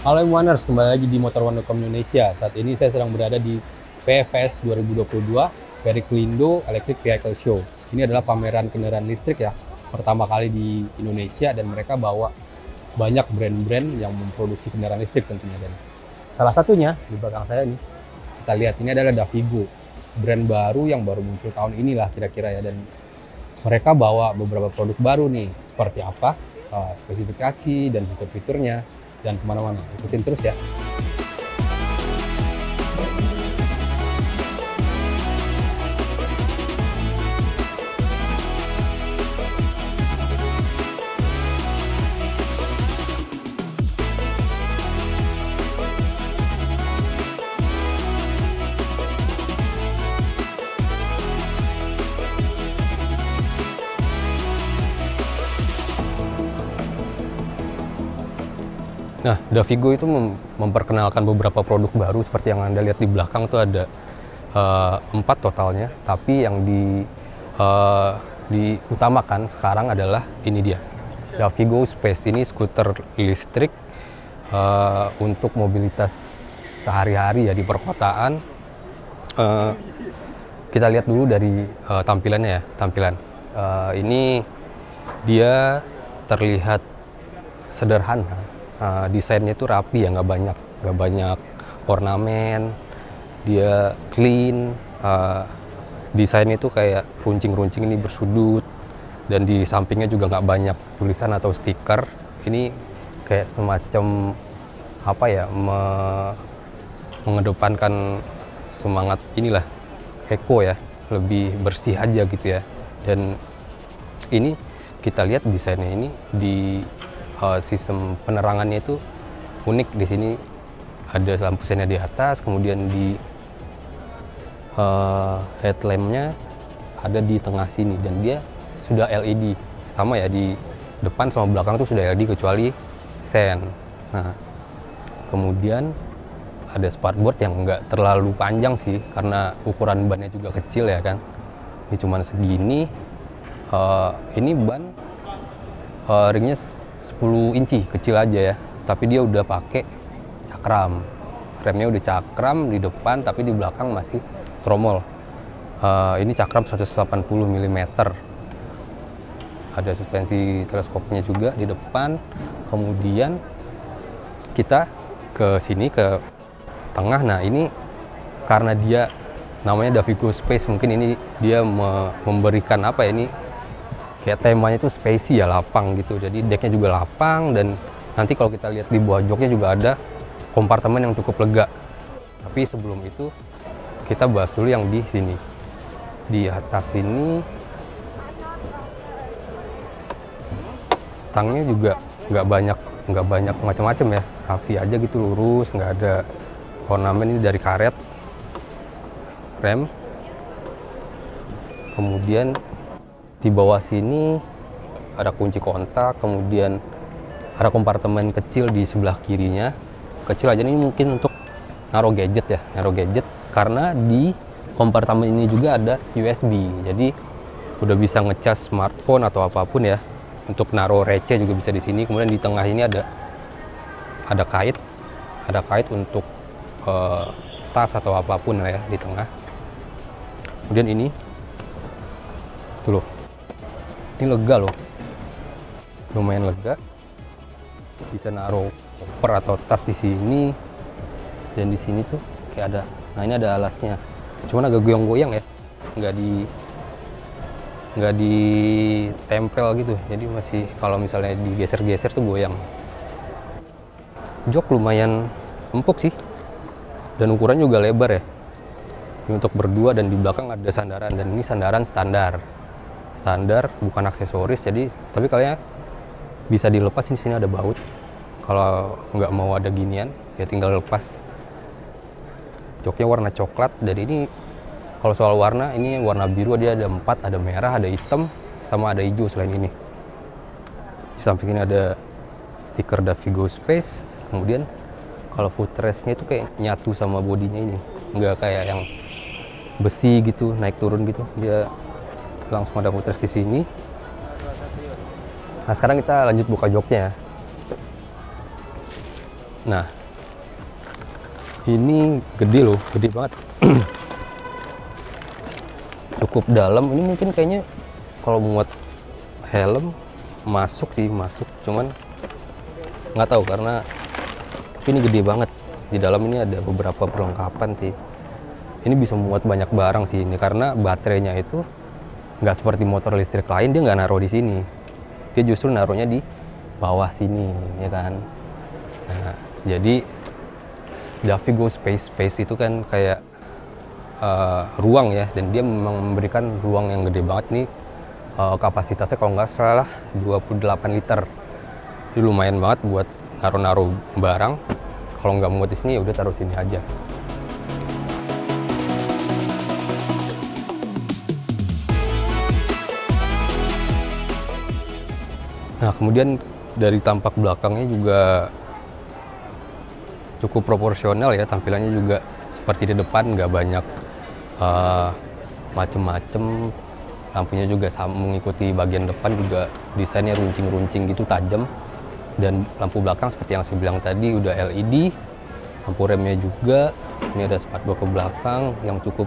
Halo Mooners, kembali lagi di Motor Wondercom Indonesia. Saat ini saya sedang berada di PVS 2022 Periklindo Electric Vehicle Show. Ini adalah pameran kendaraan listrik ya, pertama kali di Indonesia, dan mereka bawa banyak brand-brand yang memproduksi kendaraan listrik tentunya. Dan salah satunya di belakang saya nih, kita lihat ini adalah Davigo, brand baru yang baru muncul tahun inilah kira-kira ya. Dan mereka bawa beberapa produk baru nih, seperti apa, spesifikasi dan fitur-fiturnya. Dan kemana-mana, ikutin terus ya. Nah, Davigo itu memperkenalkan beberapa produk baru seperti yang Anda lihat di belakang tuh ada 4 totalnya, tapi yang diutamakan sekarang adalah ini dia. Davigo Space ini skuter listrik untuk mobilitas sehari-hari ya di perkotaan. Kita lihat dulu dari tampilannya ya, ini dia terlihat sederhana. Desainnya itu rapi ya, nggak banyak ornamen, dia clean, desainnya itu kayak runcing-runcing ini bersudut, dan di sampingnya juga nggak banyak tulisan atau stiker. Ini kayak semacam apa ya, mengedepankan semangat inilah eco ya, lebih bersih aja gitu ya. Dan ini kita lihat desainnya ini di sistem penerangannya itu unik. Di sini ada lampu senya di atas, kemudian di headlampnya ada di tengah sini, dan dia sudah LED. Sama ya, di depan sama belakang tuh sudah LED kecuali sen. Nah, kemudian ada spatboard yang nggak terlalu panjang sih, karena ukuran bannya juga kecil ya kan. Ini cuman segini. Ini ban ringnya 10 inci, kecil aja ya, tapi dia udah pakai cakram. Remnya udah cakram di depan, tapi di belakang masih tromol. Ini cakram 180 mm. Ada suspensi teleskopnya juga di depan. Kemudian kita ke sini, ke tengah. Nah, ini karena dia namanya Davigo Space, mungkin ini dia memberikan apa ya, ini kayak temanya itu spacey ya, lapang gitu. Jadi decknya juga lapang, dan nanti kalau kita lihat di bawah joknya juga ada kompartemen yang cukup lega. Tapi sebelum itu kita bahas dulu yang di sini. Di atas ini stangnya juga nggak banyak macam-macam ya, rapi aja gitu, lurus, nggak ada ornamen. Ini dari karet rem. Kemudian di bawah sini ada kunci kontak, kemudian ada kompartemen kecil di sebelah kirinya. Kecil aja, ini mungkin untuk naruh gadget ya, karena di kompartemen ini juga ada USB. Jadi udah bisa ngecas smartphone atau apapun ya. Untuk naruh receh juga bisa di sini. Kemudian di tengah ini ada kait untuk tas atau apapun ya di tengah. Kemudian ini tuh loh. Ini lega loh, lumayan lega. Bisa naruh koper atau tas di sini, dan di sini tuh kayak ada. Nah, ini ada alasnya, cuman agak goyang-goyang ya, nggak ditempel gitu. Jadi masih, kalau misalnya digeser-geser tuh goyang. Jok lumayan empuk sih, dan ukurannya juga lebar ya. Ini untuk berdua, dan di belakang ada sandaran, dan ini sandaran standar, bukan aksesoris. Jadi tapi kalian bisa dilepas. Di sini ada baut, kalau nggak mau ada ginian ya tinggal lepas. Joknya warna coklat, dan ini kalau soal warna, ini warna biru, dia ada 4, ada merah, ada hitam, sama ada hijau selain ini. Di samping ini ada stiker Davigo Space. Kemudian kalau footrestnya itu kayak nyatu sama bodinya, ini nggak kayak yang besi gitu naik turun gitu, dia langsung ada footrest di sini. Nah, sekarang kita lanjut buka joknya ya. Nah, Ini gede loh, gede banget. Cukup dalam. Ini mungkin kayaknya kalau muat helm masuk sih, masuk. Cuman nggak tahu karena tapi ini gede banget. Di dalam ini ada beberapa perlengkapan sih. Ini bisa muat banyak barang sih ini karena baterainya itu nggak seperti motor listrik lain, dia nggak naruh di sini. Dia justru naruhnya di bawah sini, ya kan. Nah, jadi Davigo Space itu kan kayak ruang ya, dan dia memang memberikan ruang yang gede banget nih. Kapasitasnya kalau nggak salah 28 liter. Jadi lumayan banget buat naruh-naruh barang. Kalau nggak muat di sini ya udah taruh sini aja. Nah, kemudian dari tampak belakangnya juga cukup proporsional ya, tampilannya juga seperti di depan, nggak banyak macem-macem. Lampunya juga sama mengikuti bagian depan, juga desainnya runcing-runcing gitu, tajam. Dan lampu belakang seperti yang saya bilang tadi udah LED. Lampu remnya juga, ini ada spakbor ke belakang yang cukup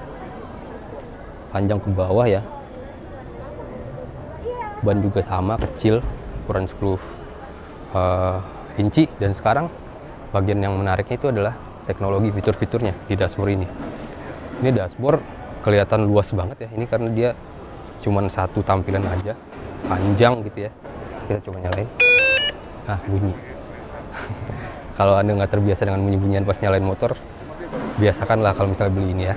panjang ke bawah ya. Ban juga sama, kecil, ukuran 10 inci. Dan sekarang bagian yang menariknya itu adalah teknologi fitur-fiturnya di dashboard ini. Ini dashboard kelihatan luas banget ya, ini karena dia cuman satu tampilan aja, panjang gitu ya. Kita coba nyalain. Nah, bunyi. Kalau Anda nggak terbiasa dengan bunyi-bunyian pas nyalain motor, biasakanlah kalau misalnya beli ini ya.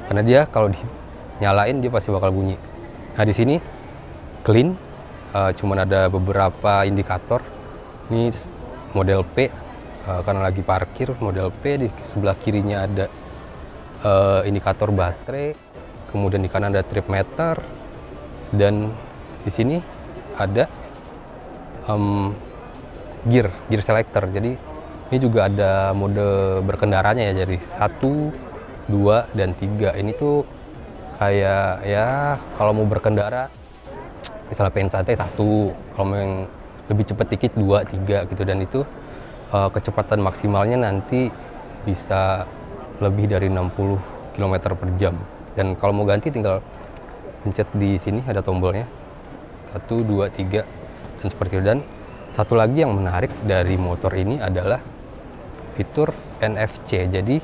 Karena dia kalau dinyalain dia pasti bakal bunyi. Nah, di sini clean, cuman ada beberapa indikator. Ini model P, karena lagi parkir model P. Di sebelah kirinya ada indikator baterai, kemudian di kanan ada trip meter, dan di sini ada gear selector. Jadi ini juga ada mode berkendaranya ya, jadi 1, 2, dan 3. Ini tuh kayak ya kalau mau berkendara misalnya pengen santai 1, kalau mau yang lebih cepat dikit 2, 3 gitu. Dan itu kecepatan maksimalnya nanti bisa lebih dari 60 km per jam. Dan kalau mau ganti tinggal pencet di sini, ada tombolnya 1, 2, 3, dan seperti itu. Dan satu lagi yang menarik dari motor ini adalah fitur NFC. Jadi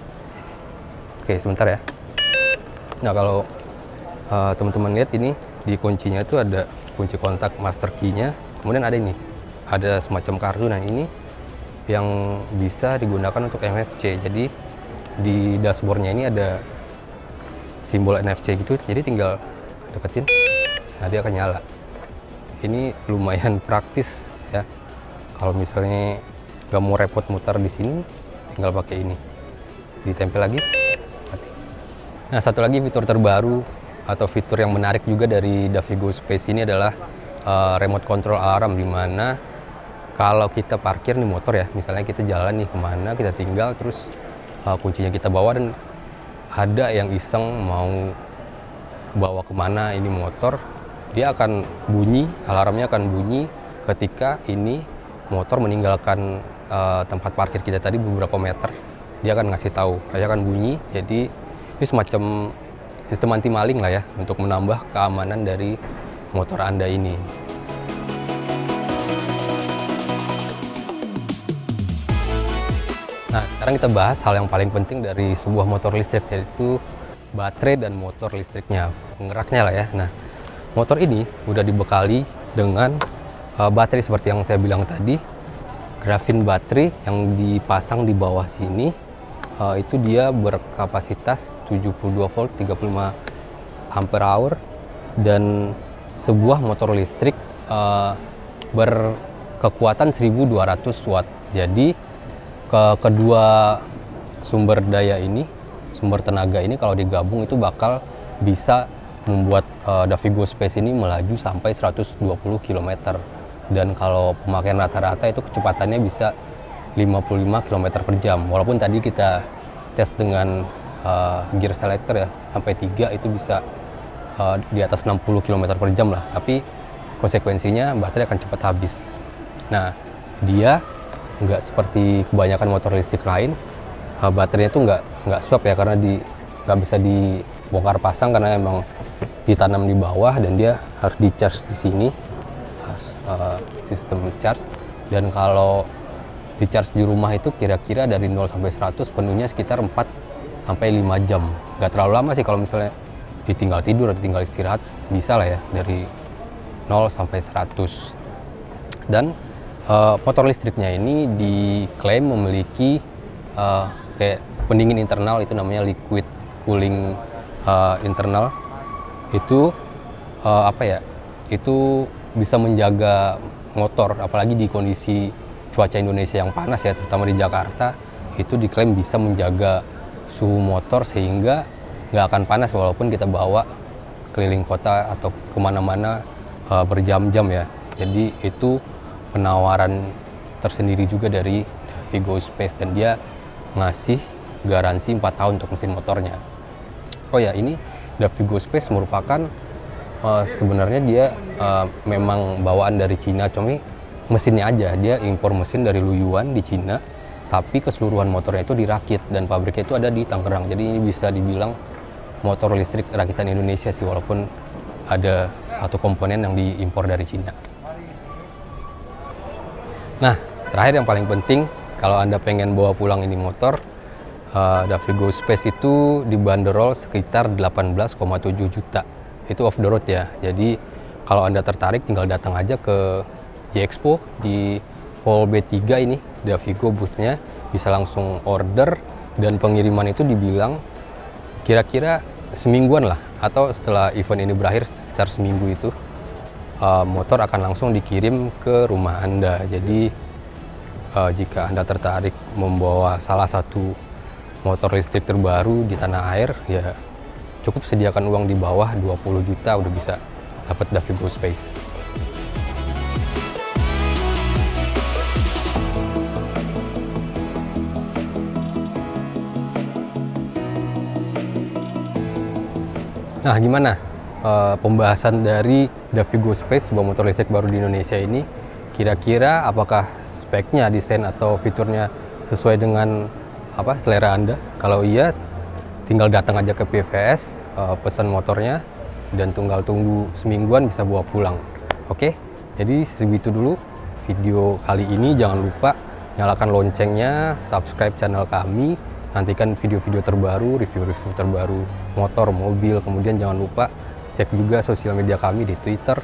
oke, sebentar ya. Nah, kalau teman-teman lihat ini di kuncinya itu ada kunci kontak master key-nya, kemudian ada ini, ada semacam kartu. Nah, ini yang bisa digunakan untuk NFC. Jadi di dashboardnya ini ada simbol NFC gitu, jadi tinggal deketin, nah dia akan nyala. Ini lumayan praktis ya, kalau misalnya nggak mau repot muter di sini, tinggal pakai ini, ditempel lagi, mati. Nah, satu lagi fitur terbaru atau fitur yang menarik juga dari Davigo Space ini adalah remote control alarm, dimana kalau kita parkir nih motor ya, misalnya kita jalan nih kemana, kita tinggal terus kuncinya kita bawa, dan ada yang iseng mau bawa kemana ini motor, dia akan bunyi, alarmnya akan bunyi ketika ini motor meninggalkan tempat parkir kita tadi beberapa meter. Dia akan ngasih tahu, kayak akan bunyi. Jadi ini semacam sistem anti maling lah ya, untuk menambah keamanan dari motor Anda ini. Nah, sekarang kita bahas hal yang paling penting dari sebuah motor listrik, yaitu baterai dan motor listriknya, penggeraknya lah ya. Nah, motor ini udah dibekali dengan baterai seperti yang saya bilang tadi, grafin baterai yang dipasang di bawah sini. Itu dia berkapasitas 72 volt 35 ampere hour, dan sebuah motor listrik berkekuatan 1200 watt. Jadi kedua sumber daya ini, sumber tenaga ini kalau digabung itu bakal bisa membuat Davigo Space ini melaju sampai 120 km. Dan kalau pemakaian rata-rata itu kecepatannya bisa 55 km per jam. Walaupun tadi kita tes dengan gear selector ya, sampai 3 itu bisa di atas 60 km per jam lah. Tapi konsekuensinya baterai akan cepat habis. Nah, dia nggak seperti kebanyakan motor listrik lain, baterainya tuh nggak swap ya, karena nggak bisa dibongkar pasang karena emang ditanam di bawah dan dia harus di charge di sini, sistem charge. Dan kalau di charge di rumah itu kira-kira dari 0 sampai 100 penuhnya sekitar 4 sampai 5 jam. Nggak terlalu lama sih kalau misalnya ditinggal tidur atau tinggal istirahat, bisa lah ya dari 0 sampai 100. Dan motor listriknya ini diklaim memiliki kayak pendingin internal, itu namanya liquid cooling internal. Itu itu bisa menjaga motor, apalagi di kondisi cuaca Indonesia yang panas ya, terutama di Jakarta. Itu diklaim bisa menjaga suhu motor sehingga nggak akan panas walaupun kita bawa keliling kota atau kemana-mana berjam-jam ya. Jadi itu penawaran tersendiri juga dari Davigo Space, dan dia ngasih garansi 4 tahun untuk mesin motornya. Oh ya, ini Davigo Space merupakan sebenarnya dia memang bawaan dari Cina, cuma mesinnya aja dia impor mesin dari Luyuan di Cina, tapi keseluruhan motornya itu dirakit dan pabriknya itu ada di Tangerang. Jadi ini bisa dibilang motor listrik rakitan Indonesia sih, walaupun ada satu komponen yang diimpor dari Cina. Nah, terakhir yang paling penting, kalau Anda pengen bawa pulang ini motor, Davigo Space itu dibanderol sekitar 18,7 juta. Itu off the road ya. Jadi kalau Anda tertarik tinggal datang aja ke J-Expo di Hall B3 ini, Davigo booth-nya, bisa langsung order, dan pengiriman itu dibilang kira-kira semingguan lah, atau setelah event ini berakhir sekitar seminggu itu motor akan langsung dikirim ke rumah Anda. Jadi jika Anda tertarik membawa salah satu motor listrik terbaru di tanah air, ya cukup sediakan uang di bawah 20 juta udah bisa dapat Davigo Space. Nah, gimana pembahasan dari Davigo Space, sebuah motor listrik baru di Indonesia ini? Kira-kira apakah speknya, desain atau fiturnya sesuai dengan selera Anda? Kalau iya, tinggal datang aja ke PVS, pesan motornya, dan tinggal tunggu semingguan bisa bawa pulang. Oke, jadi segitu dulu video kali ini. Jangan lupa nyalakan loncengnya, subscribe channel kami, nantikan video-video terbaru, review-review terbaru motor, mobil. Kemudian jangan lupa cek juga sosial media kami di Twitter,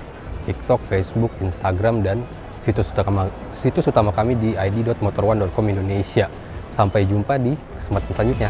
TikTok, Facebook, Instagram, dan situs utama kami di id.motor1.com Indonesia. Sampai jumpa di kesempatan selanjutnya.